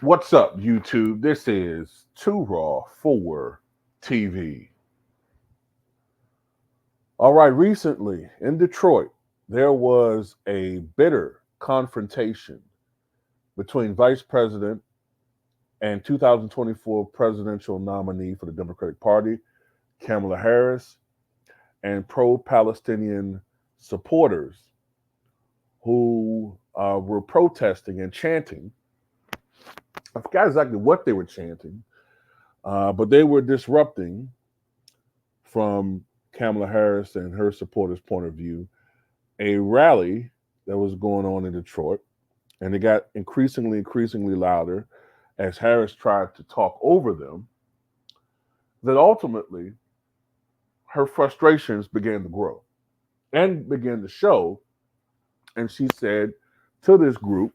What's up, YouTube? This is Too Raw for TV. All right, recently in Detroit, there was a bitter confrontation between Vice President and 2024 presidential nominee for the Democratic Party, Kamala Harris, and pro-Palestinian supporters who were protesting and chanting. I forgot exactly what they were chanting, but they were disrupting, from Kamala Harris and her supporters' point of view, a rally that was going on in Detroit. And it got increasingly louder as Harris tried to talk over them, that ultimately her frustrations began to grow and began to show. And she said to this group,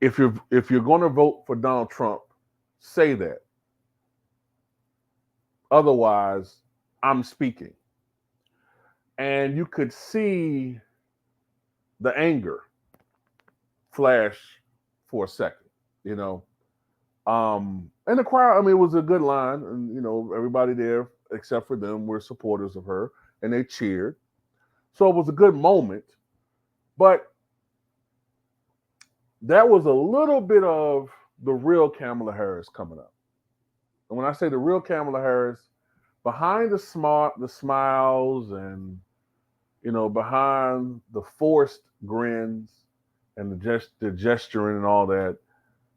if you're going to vote for Donald Trump, say that. Otherwise, I'm speaking. And you could see the anger flash for a second, you know. And the crowd, I mean, it was a good line, and everybody there except for them were supporters of her, and they cheered. So it was a good moment, but that was a little bit of the real Kamala Harris coming up. And when I say the real Kamala Harris, behind the smiles and behind the forced grins and the gesturing and all that,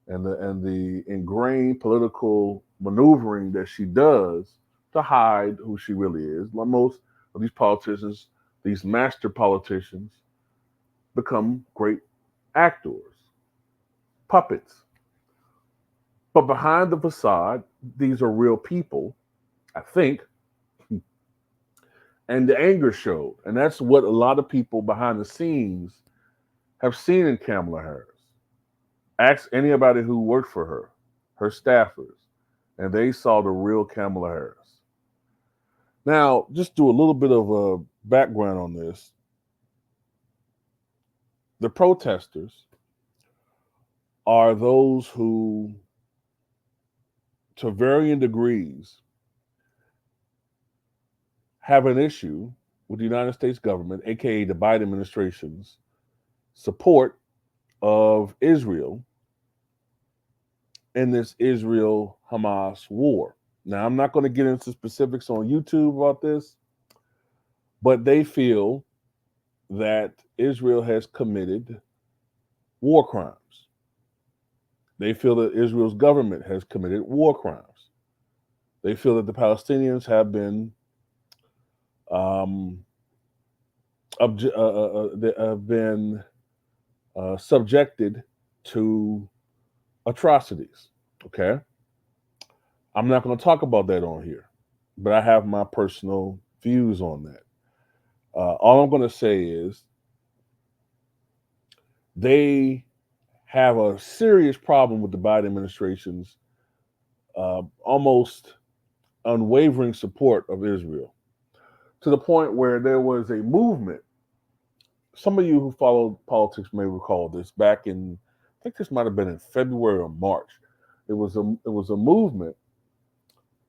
and the ingrained political maneuvering that she does to hide who she really is. Like most of these politicians, these master politicians, become great actors, puppets. But behind the facade, these are real people, I think. And the anger showed. And that's what a lot of people behind the scenes have seen in Kamala Harris. Ask anybody who worked for her staffers, and they saw the real Kamala Harris. Now, just do a little bit of a background on this. The protesters are those who, to varying degrees, have an issue with the United States government, aka the Biden administration's support of Israel in this Israel-Hamas war. Now, I'm not going to get into specifics on YouTube about this, but they feel that Israel has committed war crimes. They feel that Israel's government has committed war crimes. They feel that the Palestinians have been subjected to atrocities. Okay, I'm not going to talk about that on here, but I have my personal views on that. All I'm going to say is they have a serious problem with the Biden administration's almost unwavering support of Israel, to the point where there was a movement. Some of you who follow politics may recall this. Back in, I think this might have been in February or March. It was a movement,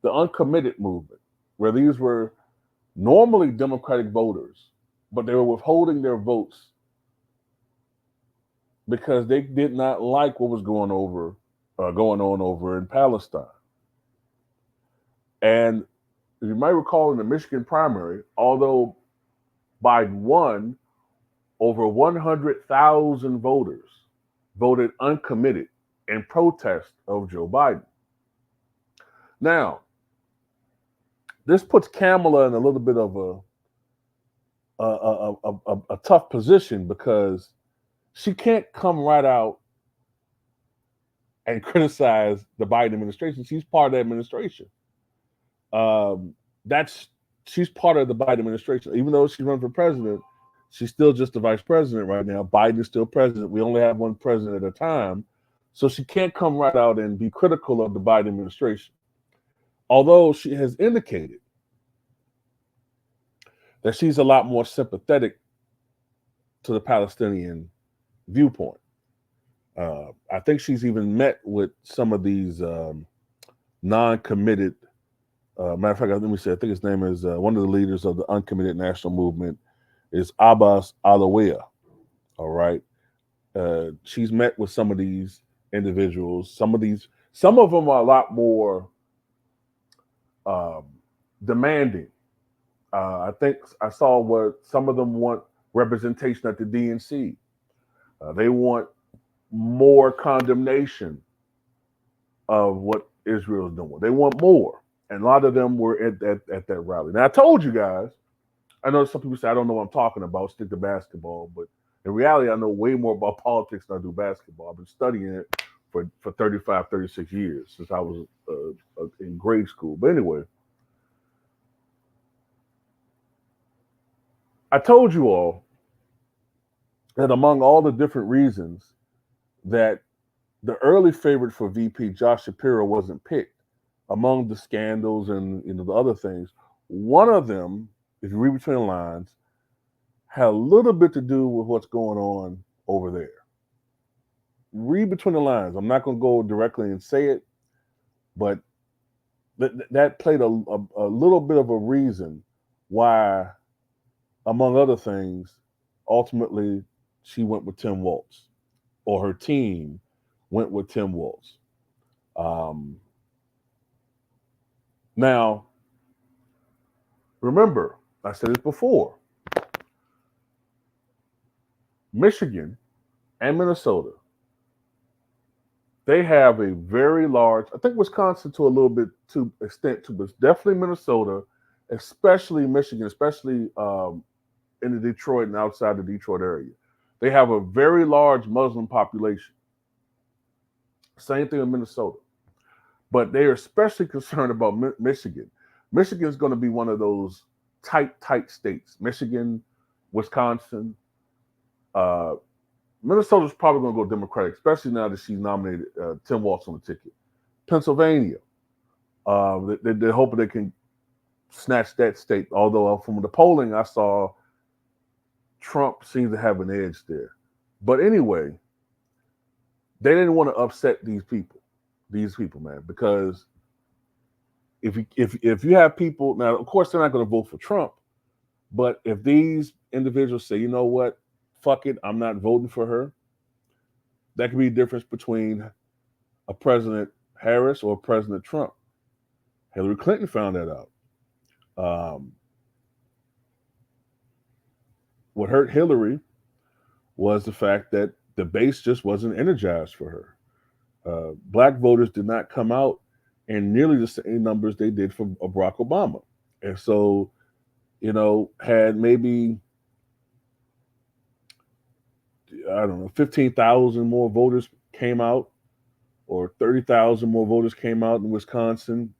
the uncommitted movement, where these were normally Democratic voters, but they were withholding their votes because they did not like what was going on over in Palestine. And you might recall in the Michigan primary, although Biden won, over 100,000 voters voted uncommitted in protest of Joe Biden. Now, this puts Kamala in a little bit of a tough position, because she can't come right out and criticize the Biden administration. She's part of the administration. That's She's part of the Biden administration. Even though she run for president, she's still just the vice president right now. Biden is still president. We only have one president at a time. So she can't come right out and be critical of the Biden administration. Although she has indicated that she's a lot more sympathetic to the Palestinian viewpoint. I think she's even met with some of these non-committed. Matter of fact, let me say, I think his name is one of the leaders of the uncommitted national movement is Abbas Alawiya. All right. She's met with some of these individuals. Some of them are a lot more um, demanding. I think I saw where some of them want representation at the DNC. They want more condemnation of what Israel's doing. They want more. And a lot of them were at that rally. Now, I told you guys, I know some people say, I don't know what I'm talking about, stick to basketball. But in reality, I know way more about politics than I do basketball. I've been studying it for 35, 36 years since I was in grade school. But anyway, I told you all that among all the different reasons that the early favorite for VP, Josh Shapiro, wasn't picked, among the scandals and the other things, one of them, if you read between the lines, had a little bit to do with what's going on over there. Read between the lines. I'm not going to go directly and say it, but that played a little bit of a reason why, among other things, ultimately she went with Tim Walz, or her team went with Tim Walz. Now, remember, I said it before, Michigan and Minnesota, they have a very large, I think Wisconsin to a little bit to extent too, but definitely Minnesota, especially Michigan, especially in the Detroit and outside the Detroit area. They have a very large Muslim population. Same thing in Minnesota. But they are especially concerned about Michigan. Michigan is going to be one of those tight states. Michigan, Wisconsin, Minnesota's probably going to go Democratic, especially now that she's nominated Tim Walz on the ticket. Pennsylvania, they're hoping they can snatch that state. Although from the polling I saw, Trump seems to have an edge there. But anyway, they didn't want to upset these people, man, because if you have people now, of course they're not going to vote for Trump, but if these individuals say, you know what, fuck it, I'm not voting for her, that could be the difference between a President Harris or a President Trump. Hillary Clinton found that out. What hurt Hillary was the fact that the base just wasn't energized for her. Black voters did not come out in nearly the same numbers they did for Barack Obama. And so, had maybe, I don't know, 15,000 more voters came out, or 30,000 more voters came out in Wisconsin,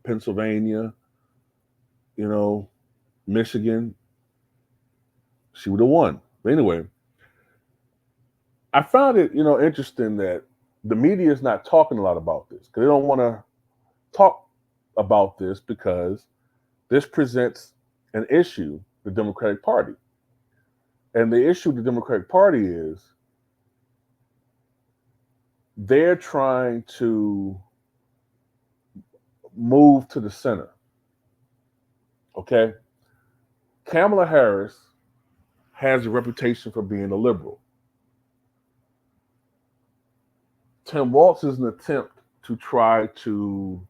Pennsylvania, Michigan, she would have won. But anyway, I found it, interesting that the media is not talking a lot about this because they don't want to talk about this because this presents an issue to the Democratic Party. And the issue of the Democratic Party is they're trying to move to the center. Okay? Kamala Harris has a reputation for being a liberal. Tim Walz is an attempt to try to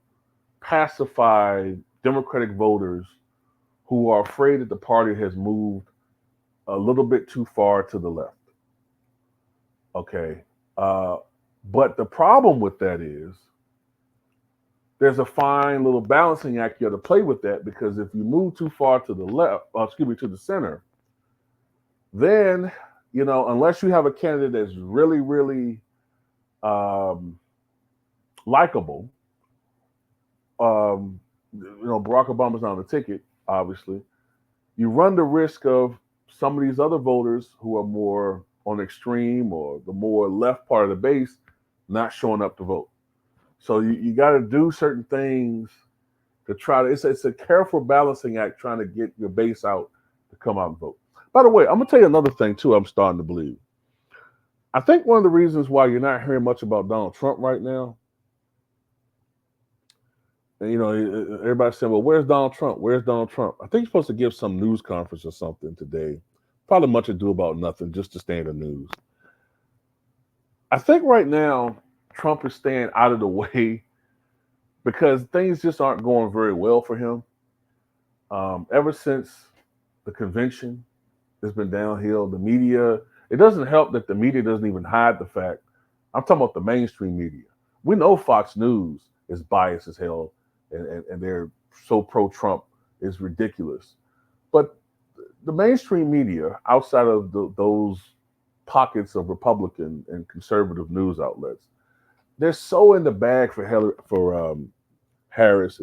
pacify Democratic voters who are afraid that the party has moved a little bit too far to the left. Okay. But the problem with that is there's a fine little balancing act you have to play with that, because if you move too far to the left, to the center, then, unless you have a candidate that's really, really likable, Barack Obama's not on the ticket, obviously, you run the risk of some of these other voters who are more on extreme or the more left part of the base not showing up to vote. So you got to do certain things to try to, it's a careful balancing act trying to get your base out to come out and vote. By the way, I'm going to tell you another thing too I'm starting to believe. I think one of the reasons why you're not hearing much about Donald Trump right now, and everybody's saying, well, where's Donald Trump? Where's Donald Trump? I think he's supposed to give some news conference or something today. Probably much ado about nothing, just to stay in the news. I think right now, Trump is staying out of the way because things just aren't going very well for him. Ever since the convention, it's been downhill. The media, it doesn't help that the media doesn't even hide the fact. I'm talking about the mainstream media. We know Fox News is biased as hell, and they're so pro-Trump, it's ridiculous. But the mainstream media, outside of those pockets of Republican and conservative news outlets, they're so in the bag for Harris.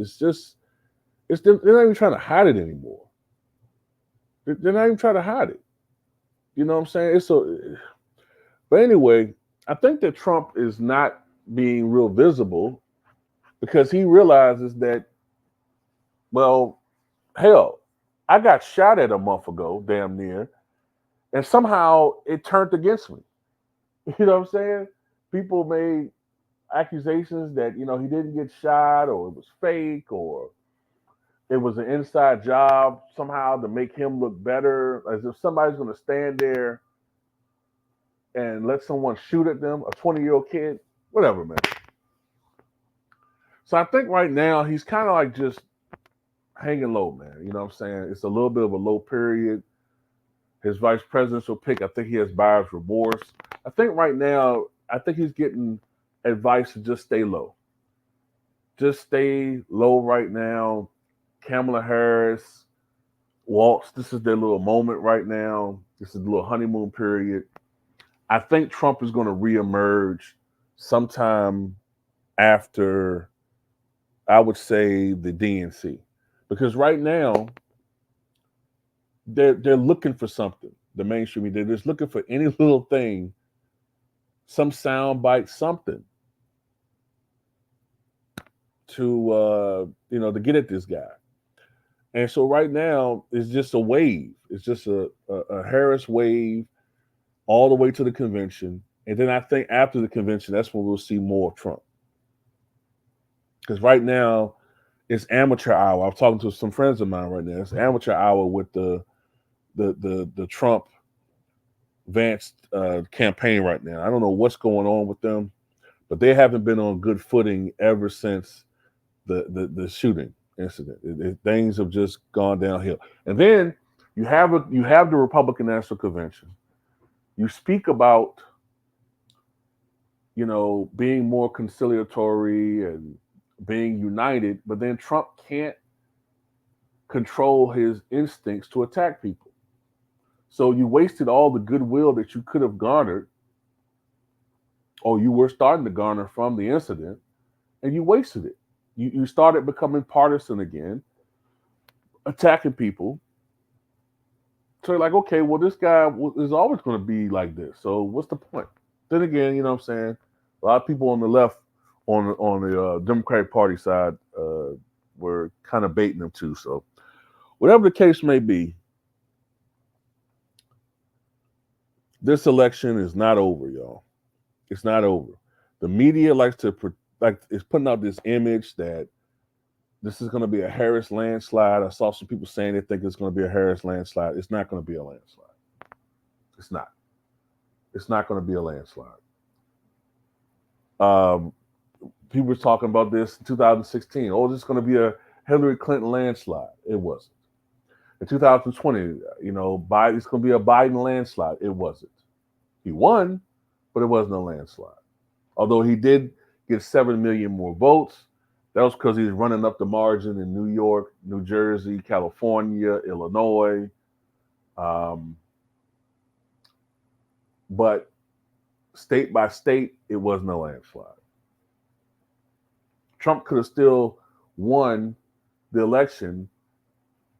They're not even trying to hide it anymore. They're not even trying to hide it. You know what I'm saying? But anyway, I think that Trump is not being real visible because he realizes that, well, hell, I got shot at a month ago, damn near, and somehow it turned against me. You know what I'm saying? People made accusations that, he didn't get shot or it was fake or it was an inside job somehow to make him look better, as if somebody's going to stand there and let someone shoot at them, a 20-year-old kid, whatever, man. So I think right now he's kind of like just hanging low, man. You know what I'm saying? It's a little bit of a low period. His vice presidential pick, I think he has buyer's remorse. I think right now, he's getting advice to just stay low. Just stay low right now. Kamala Harris, Waltz, this is their little moment right now. This is a little honeymoon period. I think Trump is going to reemerge sometime after, I would say, the DNC. Because right now, they're looking for something. The mainstream media, they're just looking for any little thing, some sound bite, something to to get at this guy. And so right now, it's just a wave. It's just a Harris wave all the way to the convention. And then I think after the convention, that's when we'll see more of Trump. Because right now, it's amateur hour. I'm talking to some friends of mine right now. It's amateur hour with the Trump Vance campaign right now. I don't know what's going on with them, but they haven't been on good footing ever since the shooting incident. Things have just gone downhill. And then you have the Republican National Convention. You speak about being more conciliatory and being united, but then Trump can't control his instincts to attack people. So you wasted all the goodwill that you could have garnered, or you were starting to garner from the incident, and you wasted it. You started becoming partisan again, attacking people. So you're like, okay, well, this guy is always going to be like this. So what's the point? Then again, you know what I'm saying? A lot of people on the left, on the Democratic Party side, were kind of baiting them too. So whatever the case may be, this election is not over, y'all. It's not over. The media is putting out this image that this is going to be a Harris landslide. I saw some people saying they think it's going to be a Harris landslide. It's not going to be a landslide. It's not. It's not going to be a landslide. People were talking about this in 2016. Oh, this is going to be a Hillary Clinton landslide. It wasn't. In 2020, Biden, it's going to be a Biden landslide. It wasn't. He won, but it wasn't a landslide. Although he did get 7 million more votes, that was because he's running up the margin in New York, New Jersey, California, Illinois. But state by state, it wasn't a landslide. Trump could have still won the election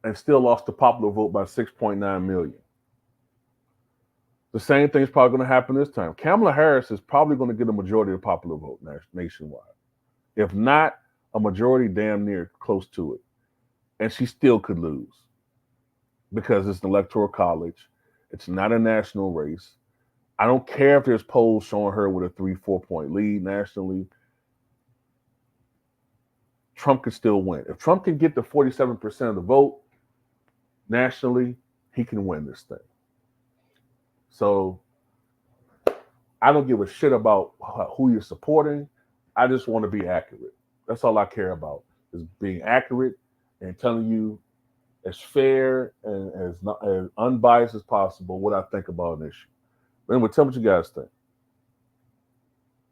and still lost the popular vote by 6.9 million. The same thing's probably going to happen this time. Kamala Harris is probably going to get a majority of the popular vote nationwide. If not, a majority damn near close to it. And she still could lose because it's an electoral college. It's not a national race. I don't care if there's polls showing her with a 3-4 point lead nationally. Trump could still win. If Trump can get to 47% of the vote nationally, he can win this thing. So I don't give a shit about who you're supporting. I just want to be accurate. That's all I care about, is being accurate and telling you as fair and as unbiased as possible what I think about an issue. Anyway, tell me what you guys think.